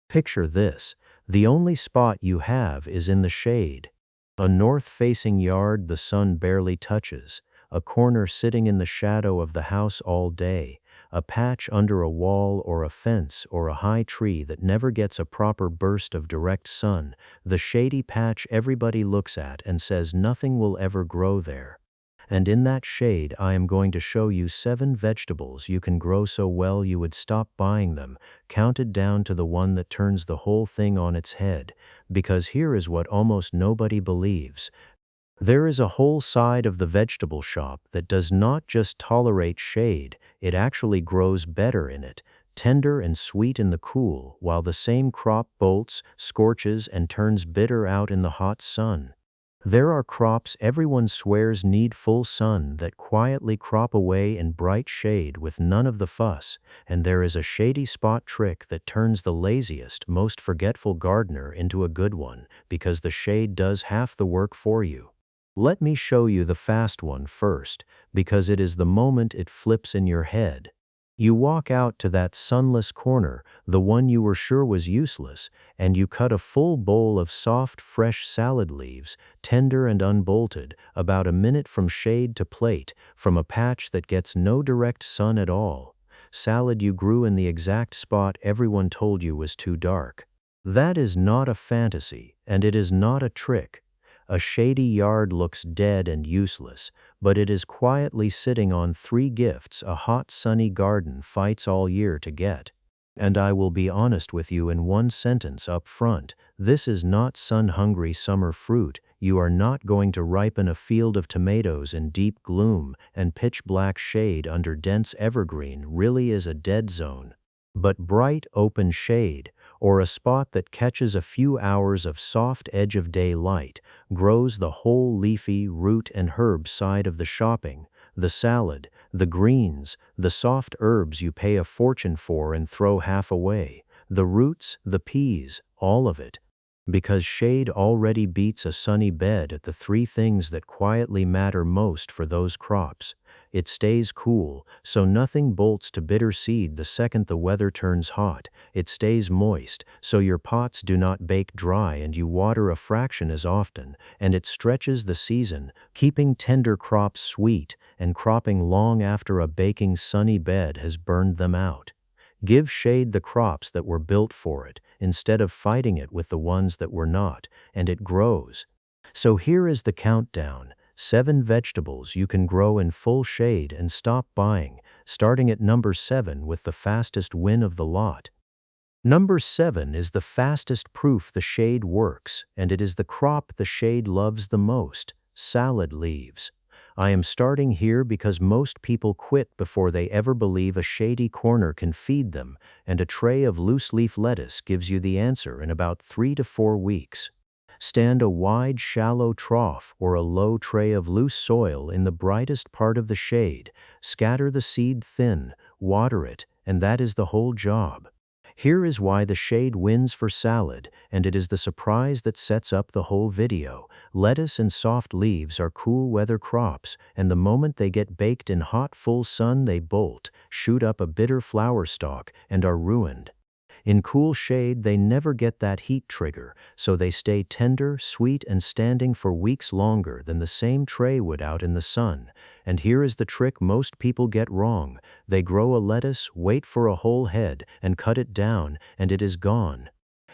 Picture this: the only spot you have is in the shade. A north-facing yard the sun barely touches, a corner sitting in the shadow of the house all day, a patch under a wall or a fence or a high tree that never gets a proper burst of direct sun, the shady patch everybody looks at and says nothing will ever grow there. And in that shade I am going to show you 7 vegetables you can grow so well you would stop buying them, counted down to the one that turns the whole thing on its head, because here is what almost nobody believes. There is a whole side of the vegetable shop that does not just tolerate shade, it actually grows better in it, tender and sweet in the cool, while the same crop bolts, scorches, and turns bitter out in the hot sun. There are crops everyone swears need full sun that quietly crop away in bright shade with none of the fuss, and there is a shady spot trick that turns the laziest, most forgetful gardener into a good one, because the shade does half the work for you. Let me show you the fast one first, because it is the moment it flips in your head. You walk out to that sunless corner, the one you were sure was useless, and you cut a full bowl of soft, fresh salad leaves, tender and unbolted, about a minute from shade to plate, from a patch that gets no direct sun at all. Salad you grew in the exact spot everyone told you was too dark. That is not a fantasy, and it is not a trick. A shady yard looks dead and useless, but it is quietly sitting on 3 gifts a hot sunny garden fights all year to get. And I will be honest with you in one sentence up front, this is not sun-hungry summer fruit. You are not going to ripen a field of tomatoes in deep gloom, and pitch-black shade under dense evergreen really is a dead zone. But bright, open shade, or a spot that catches a few hours of soft edge-of-day light, grows the whole leafy, root and herb side of the shopping, the salad, the greens, the soft herbs you pay a fortune for and throw half away, the roots, the peas, all of it. Because shade already beats a sunny bed at the 3 things that quietly matter most for those crops. It stays cool, so nothing bolts to bitter seed the second the weather turns hot. It stays moist, so your pots do not bake dry and you water a fraction as often, and it stretches the season, keeping tender crops sweet and cropping long after a baking sunny bed has burned them out. Give shade the crops that were built for it, instead of fighting it with the ones that were not, and it grows. So here is the countdown: 7 vegetables you can grow in full shade and stop buying, starting at number 7 with the fastest win of the lot. Number 7 is the fastest proof the shade works, and it is the crop the shade loves the most: salad leaves. I am starting here because most people quit before they ever believe a shady corner can feed them, and a tray of loose-leaf lettuce gives you the answer in about 3 to 4 weeks. Stand a wide, shallow trough or a low tray of loose soil in the brightest part of the shade, scatter the seed thin, water it, and that is the whole job. Here is why the shade wins for salad, and it is the surprise that sets up the whole video. Lettuce and soft leaves are cool weather crops, and the moment they get baked in hot full sun they bolt, shoot up a bitter flower stalk, and are ruined. In cool shade they never get that heat trigger, so they stay tender, sweet, and standing for weeks longer than the same tray would out in the sun. And here is the trick most people get wrong: they grow a lettuce, wait for a whole head, and cut it down, and it is gone.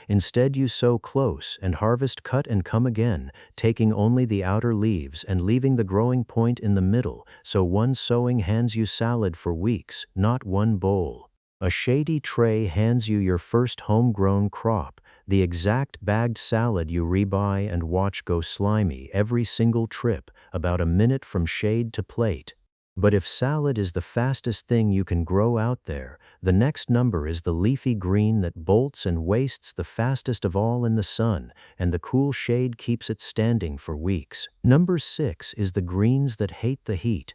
Instead you sow close and harvest, cut and come again, taking only the outer leaves and leaving the growing point in the middle, so one sowing hands you salad for weeks, not one bowl. A shady tray hands you your first homegrown crop, the exact bagged salad you rebuy and watch go slimy every single trip, about a minute from shade to plate. But if salad is the fastest thing you can grow out there, the next number is the leafy green that bolts and wastes the fastest of all in the sun, and the cool shade keeps it standing for weeks. Number 6 is the greens that hate the heat.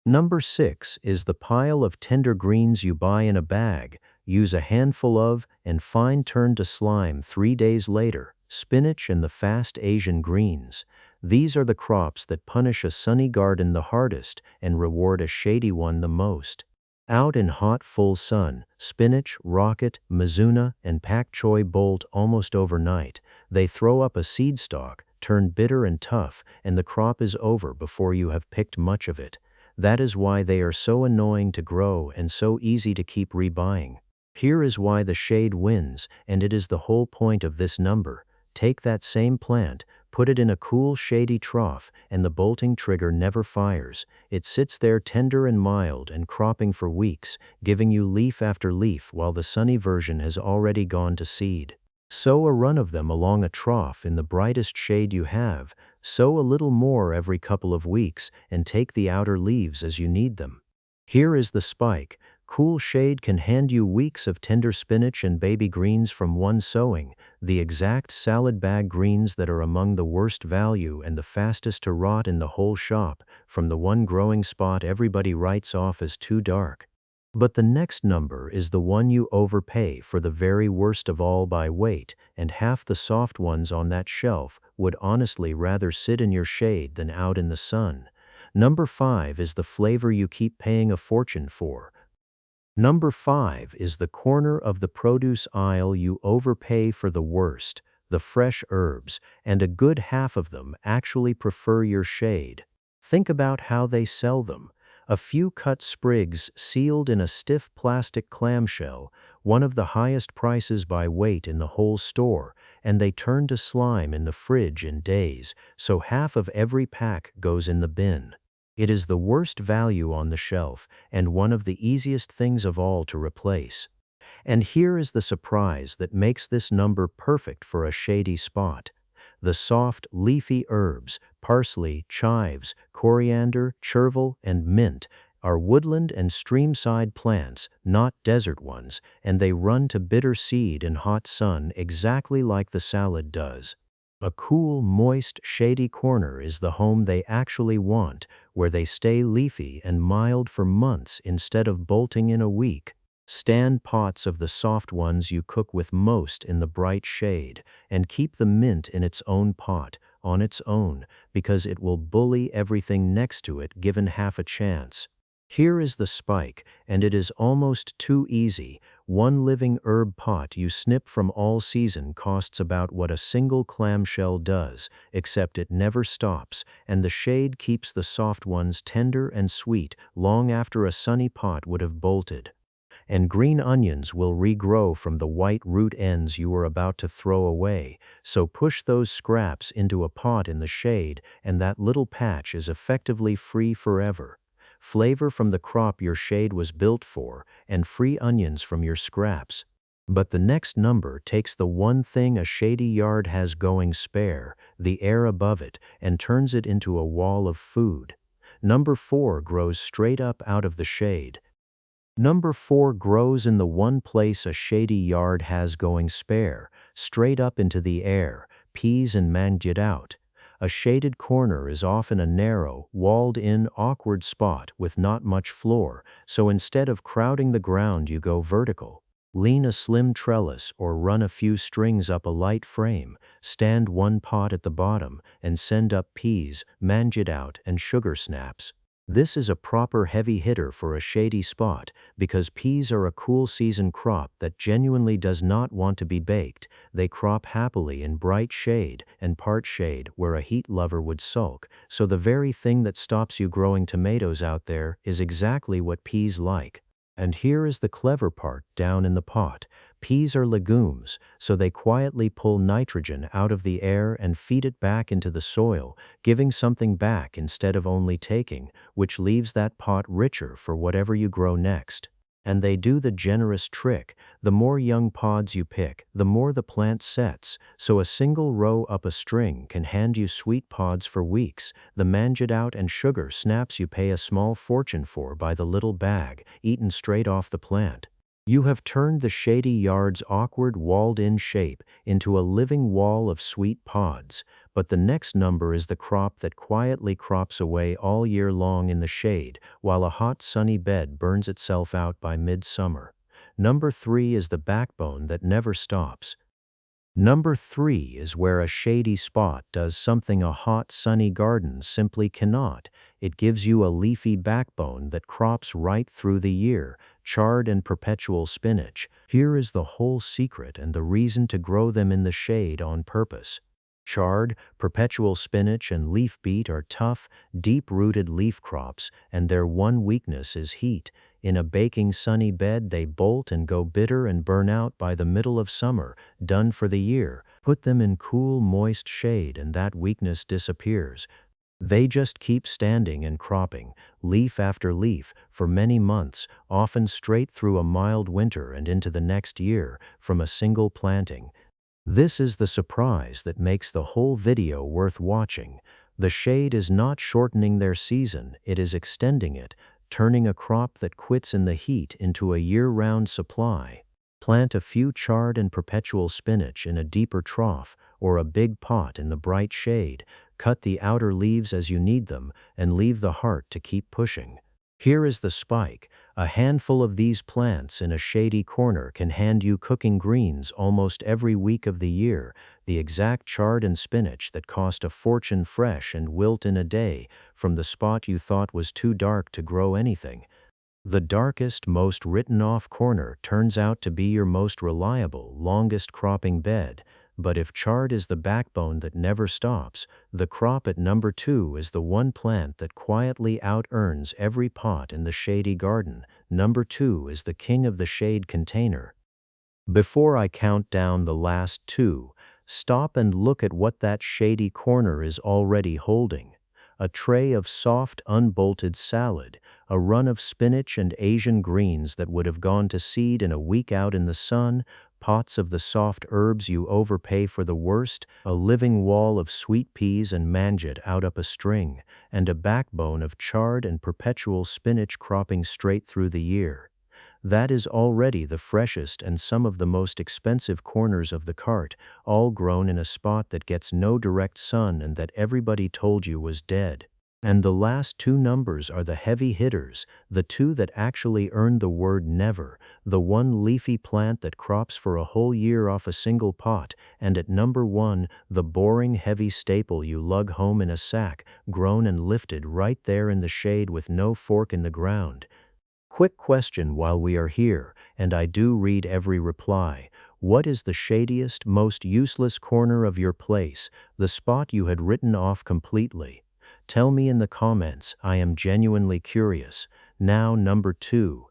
Number 6 is the pile of tender greens you buy in a bag, use a handful of, and find turn to slime 3 days later: spinach and the fast Asian greens. These are the crops that punish a sunny garden the hardest and reward a shady one the most. Out in hot full sun, spinach, rocket, mizuna, and pak choi bolt almost overnight. They throw up a seed stalk, turn bitter and tough, and the crop is over before you have picked much of it. That is why they are so annoying to grow and so easy to keep rebuying. Here is why the shade wins, and it is the whole point of this number. Take that same plant, put it in a cool shady trough, and the bolting trigger never fires. It sits there tender and mild and cropping for weeks, giving you leaf after leaf while the sunny version has already gone to seed. Sow a run of them along a trough in the brightest shade you have, sow a little more every couple of weeks, and take the outer leaves as you need them. Here is the spike. Cool shade can hand you weeks of tender spinach and baby greens from one sowing, the exact salad bag greens that are among the worst value and the fastest to rot in the whole shop, from the one growing spot everybody writes off as too dark. But the next number is the one you overpay for, the very worst of all by weight, and half the soft ones on that shelf would honestly rather sit in your shade than out in the sun. Number 5 is the flavor you keep paying a fortune for. Number 5 is the corner of the produce aisle you overpay for the worst, the fresh herbs, and a good half of them actually prefer your shade. Think about how they sell them. A few cut sprigs sealed in a stiff plastic clamshell, one of the highest prices by weight in the whole store, and they turn to slime in the fridge in days, so half of every pack goes in the bin. It is the worst value on the shelf and one of the easiest things of all to replace. And here is the surprise that makes this number perfect for a shady spot. The soft, leafy herbs, parsley, chives, coriander, chervil, and mint, are woodland and streamside plants, not desert ones, and they run to bitter seed in hot sun exactly like the salad does. A cool, moist, shady corner is the home they actually want, where they stay leafy and mild for months instead of bolting in a week. Stand pots of the soft ones you cook with most in the bright shade, and keep the mint in its own pot, on its own, because it will bully everything next to it given half a chance. Here is the spike, and it is almost too easy. One living herb pot you snip from all season costs about what a single clamshell does, except it never stops, and the shade keeps the soft ones tender and sweet long after a sunny pot would have bolted. And green onions will regrow from the white root ends you were about to throw away, so push those scraps into a pot in the shade, and that little patch is effectively free forever. Flavor from the crop your shade was built for, and free onions from your scraps. But the next number takes the one thing a shady yard has going spare, the air above it, and turns it into a wall of food. Number 4 grows straight up out of the shade. Number 4 grows in the one place a shady yard has going spare, straight up into the air, Peas Mangetout. A shaded corner is often a narrow, walled-in, awkward spot with not much floor, so instead of crowding the ground you go vertical. Lean a slim trellis or run a few strings up a light frame, stand one pot at the bottom, and send up peas, Mangetout, and sugar snaps. This is a proper heavy hitter for a shady spot, because peas are a cool season crop that genuinely does not want to be baked. They crop happily in bright shade and part shade where a heat lover would sulk, so the very thing that stops you growing tomatoes out there is exactly what peas like. And here is the clever part down in the pot. Peas are legumes, so they quietly pull nitrogen out of the air and feed it back into the soil, giving something back instead of only taking, which leaves that pot richer for whatever you grow next. And they do the generous trick. The more young pods you pick, the more the plant sets, so a single row up a string can hand you sweet pods for weeks. The Mangetout and sugar snaps you pay a small fortune for by the little bag, eaten straight off the plant. You have turned the shady yard's awkward walled-in shape into a living wall of sweet pods, but the next number is the crop that quietly crops away all year long in the shade, while a hot sunny bed burns itself out by midsummer. Number 3 is the backbone that never stops. Number 3 is where a shady spot does something a hot, sunny garden simply cannot. It gives you a leafy backbone that crops right through the year. Chard and perpetual spinach. Here is the whole secret and the reason to grow them in the shade on purpose. Chard, perpetual spinach, and leaf beet are tough, deep-rooted leaf crops, and their one weakness is heat. In a baking sunny bed, they bolt and go bitter and burn out by the middle of summer, done for the year. Put them in cool, moist shade and that weakness disappears. They just keep standing and cropping, leaf after leaf, for many months, often straight through a mild winter and into the next year, from a single planting. This is the surprise that makes the whole video worth watching. The shade is not shortening their season, it is extending it, turning a crop that quits in the heat into a year-round supply. Plant a few chard and perpetual spinach in a deeper trough or a big pot in the bright shade. Cut the outer leaves as you need them and leave the heart to keep pushing. Here is the spike. A handful of these plants in a shady corner can hand you cooking greens almost every week of the year, the exact chard and spinach that cost a fortune fresh and wilt in a day from the spot you thought was too dark to grow anything. The darkest, most written-off corner turns out to be your most reliable, longest cropping bed. But if chard is the backbone that never stops, the crop at number 2 is the one plant that quietly out-earns every pot in the shady garden. Number 2 is the king of the shade container. Before I count down the last 2, stop and look at what that shady corner is already holding. A tray of soft, unbolted salad, a run of spinach and Asian greens that would have gone to seed in a week out in the sun, pots of the soft herbs you overpay for the worst, a living wall of sweet peas and mangetout out up a string, and a backbone of chard and perpetual spinach cropping straight through the year. That is already the freshest and some of the most expensive corners of the cart, all grown in a spot that gets no direct sun and that everybody told you was dead. And the last 2 numbers are the heavy hitters, the 2 that actually earn the word never, the one leafy plant that crops for a whole year off a single pot, and at number 1, the boring heavy staple you lug home in a sack, grown and lifted right there in the shade with no fork in the ground. Quick question while we are here, and I do read every reply. What is the shadiest, most useless corner of your place, the spot you had written off completely? Tell me in the comments, I am genuinely curious. Now number 2.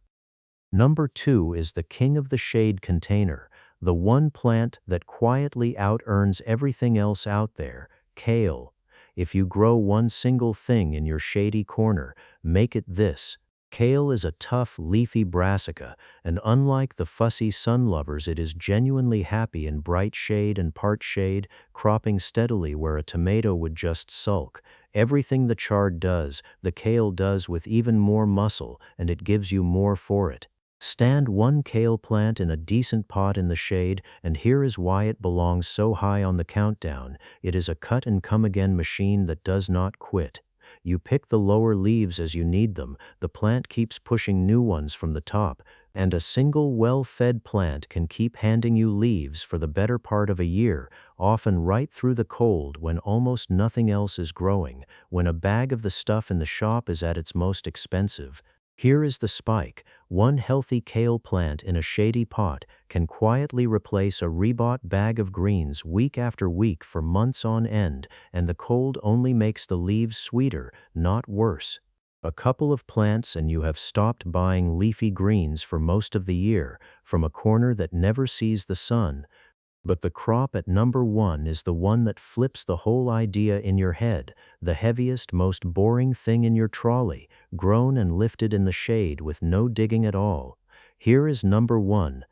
Number 2 is the king of the shade container, the one plant that quietly out-earns everything else out there, kale. If you grow one single thing in your shady corner, make it this. Kale is a tough, leafy brassica, and unlike the fussy sun lovers, it is genuinely happy in bright shade and part shade, cropping steadily where a tomato would just sulk. Everything the chard does, the kale does with even more muscle, and it gives you more for it. Stand one kale plant in a decent pot in the shade, and here is why it belongs so high on the countdown. It is a cut-and-come-again machine that does not quit. You pick the lower leaves as you need them, the plant keeps pushing new ones from the top, and a single well-fed plant can keep handing you leaves for the better part of a year, often right through the cold when almost nothing else is growing, when a bag of the stuff in the shop is at its most expensive. Here is the spike. One healthy kale plant in a shady pot can quietly replace a rebought bag of greens week after week for months on end, and the cold only makes the leaves sweeter, not worse. A couple of plants and you have stopped buying leafy greens for most of the year, from a corner that never sees the sun. But the crop at number 1 is the one that flips the whole idea in your head, the heaviest, most boring thing in your trolley, grown and lifted in the shade with no digging at all. Here is number 1.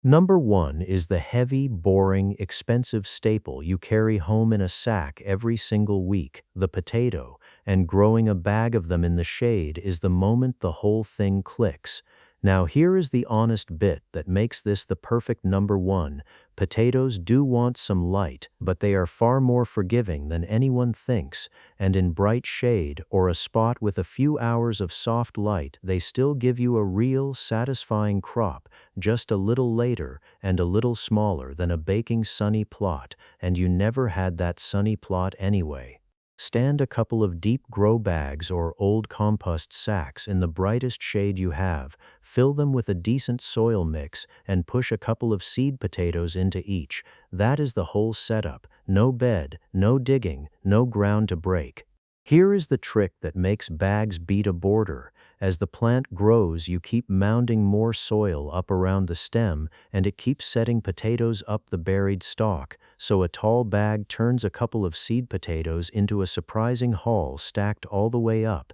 Number 1 is the heavy, boring, expensive staple you carry home in a sack every single week, the potato, and growing a bag of them in the shade is the moment the whole thing clicks. Now here is the honest bit that makes this the perfect number 1. Potatoes do want some light, but they are far more forgiving than anyone thinks, and in bright shade or a spot with a few hours of soft light, they still give you a real, satisfying crop just a little later and a little smaller than a baking sunny plot, and you never had that sunny plot anyway. Stand a couple of deep grow bags or old compost sacks in the brightest shade you have, fill them with a decent soil mix, and push a couple of seed potatoes into each. That is the whole setup. No bed, no digging, no ground to break. Here is the trick that makes bags beat a border. As the plant grows, you keep mounding more soil up around the stem, and it keeps setting potatoes up the buried stalk, so a tall bag turns a couple of seed potatoes into a surprising haul stacked all the way up.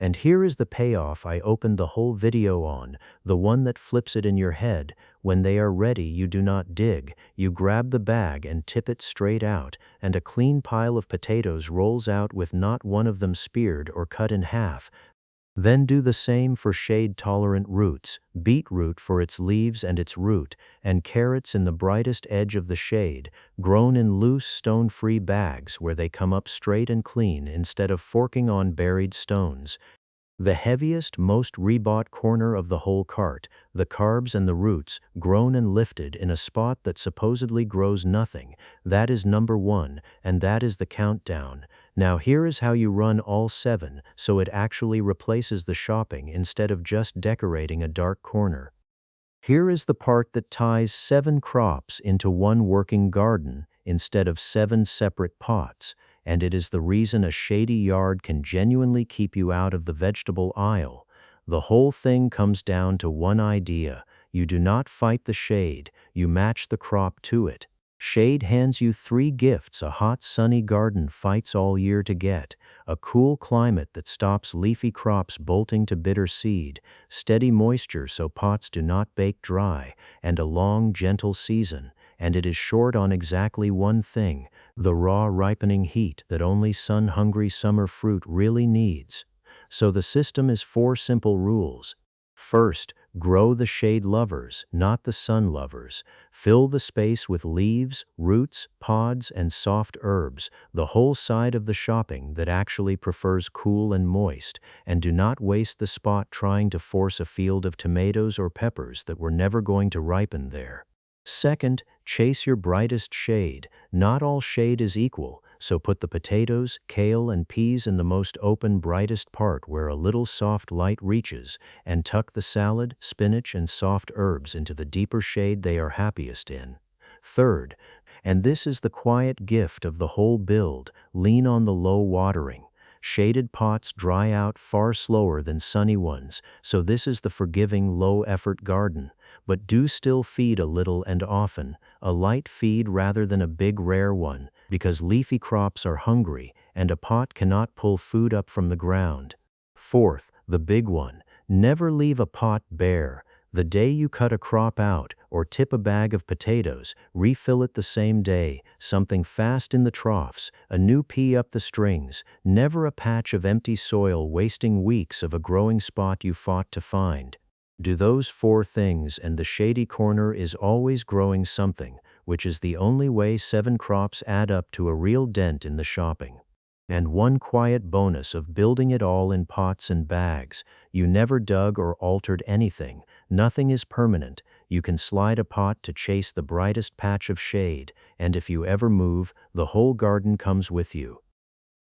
And here is the payoff I opened the whole video on, the one that flips it in your head. When they are ready, you do not dig, you grab the bag and tip it straight out, and a clean pile of potatoes rolls out with not one of them speared or cut in half. Then do the same for shade-tolerant roots, beetroot for its leaves and its root, and carrots in the brightest edge of the shade, grown in loose stone-free bags where they come up straight and clean instead of forking on buried stones. The heaviest, most rebought corner of the whole cart, the carbs and the roots, grown and lifted in a spot that supposedly grows nothing, that is number 1, and that is the countdown. Now here is how you run all 7, so it actually replaces the shopping instead of just decorating a dark corner. Here is the part that ties 7 crops into one working garden instead of 7 separate pots, and it is the reason a shady yard can genuinely keep you out of the vegetable aisle. The whole thing comes down to one idea. You do not fight the shade, you match the crop to it. Shade hands you 3 gifts a hot sunny garden fights all year to get, a cool climate that stops leafy crops bolting to bitter seed, steady moisture so pots do not bake dry, and a long, gentle season. And it is short on exactly one thing, the raw ripening heat that only sun-hungry summer fruit really needs. So the system is 4 simple rules. First, grow the shade lovers, not the sun lovers. Fill the space with leaves, roots, pods, and soft herbs, the whole side of the shopping that actually prefers cool and moist, and do not waste the spot trying to force a field of tomatoes or peppers that were never going to ripen there. Second, chase your brightest shade. Not all shade is equal, so put the potatoes, kale, and peas in the most open, brightest part where a little soft light reaches, and tuck the salad, spinach, and soft herbs into the deeper shade they are happiest in. Third, and this is the quiet gift of the whole build, lean on the low watering. Shaded pots dry out far slower than sunny ones, so this is the forgiving, low-effort garden. But do still feed a little and often, a light feed rather than a big rare one, because leafy crops are hungry, and a pot cannot pull food up from the ground. Fourth, the big one, never leave a pot bare. The day you cut a crop out, or tip a bag of potatoes, refill it the same day, something fast in the troughs, a new pea up the strings, never a patch of empty soil wasting weeks of a growing spot you fought to find. Do those 4 things and the shady corner is always growing something, which is the only way 7 crops add up to a real dent in the shopping. And one quiet bonus of building it all in pots and bags, you never dug or altered anything, nothing is permanent, you can slide a pot to chase the brightest patch of shade, and if you ever move, the whole garden comes with you.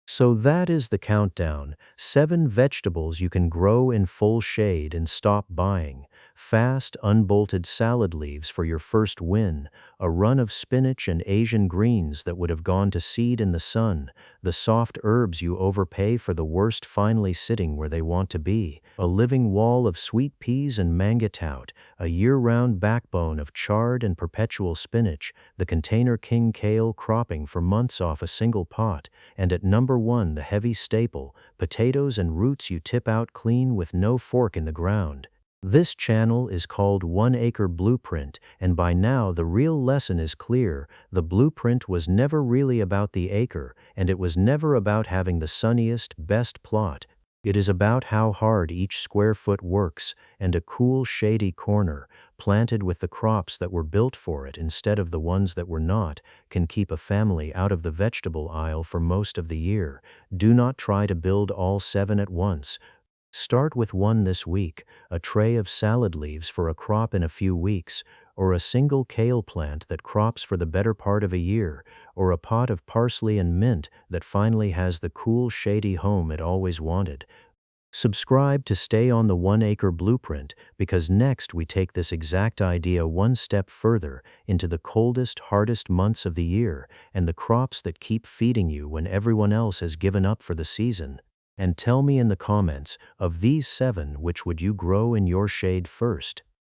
So that is the countdown, 7 vegetables you can grow in full shade and stop buying, fast, unbolted salad leaves for your first win, a run of spinach and Asian greens that would have gone to seed in the sun, the soft herbs you overpay for the worst finally sitting where they want to be, a living wall of sweet peas and mangetout, a year-round backbone of chard and perpetual spinach, the container king kale cropping for months off a single pot, and at number 1 the heavy staple, potatoes and roots you tip out clean with no fork in the ground. This channel is called 1 Acre Blueprint, and by now the real lesson is clear. The blueprint was never really about the acre, and it was never about having the sunniest, best plot. It is about how hard each square foot works, and a cool, shady corner, planted with the crops that were built for it instead of the ones that were not, can keep a family out of the vegetable aisle for most of the year. Do not try to build all 7 at once. Start with one this week, a tray of salad leaves for a crop in a few weeks, or a single kale plant that crops for the better part of a year, or a pot of parsley and mint that finally has the cool, shady home it always wanted. Subscribe to stay on the 1 acre blueprint because next we take this exact idea one step further into the coldest, hardest months of the year and the crops that keep feeding you when everyone else has given up for the season. And tell me in the comments, of these 7, which would you grow in your shade first?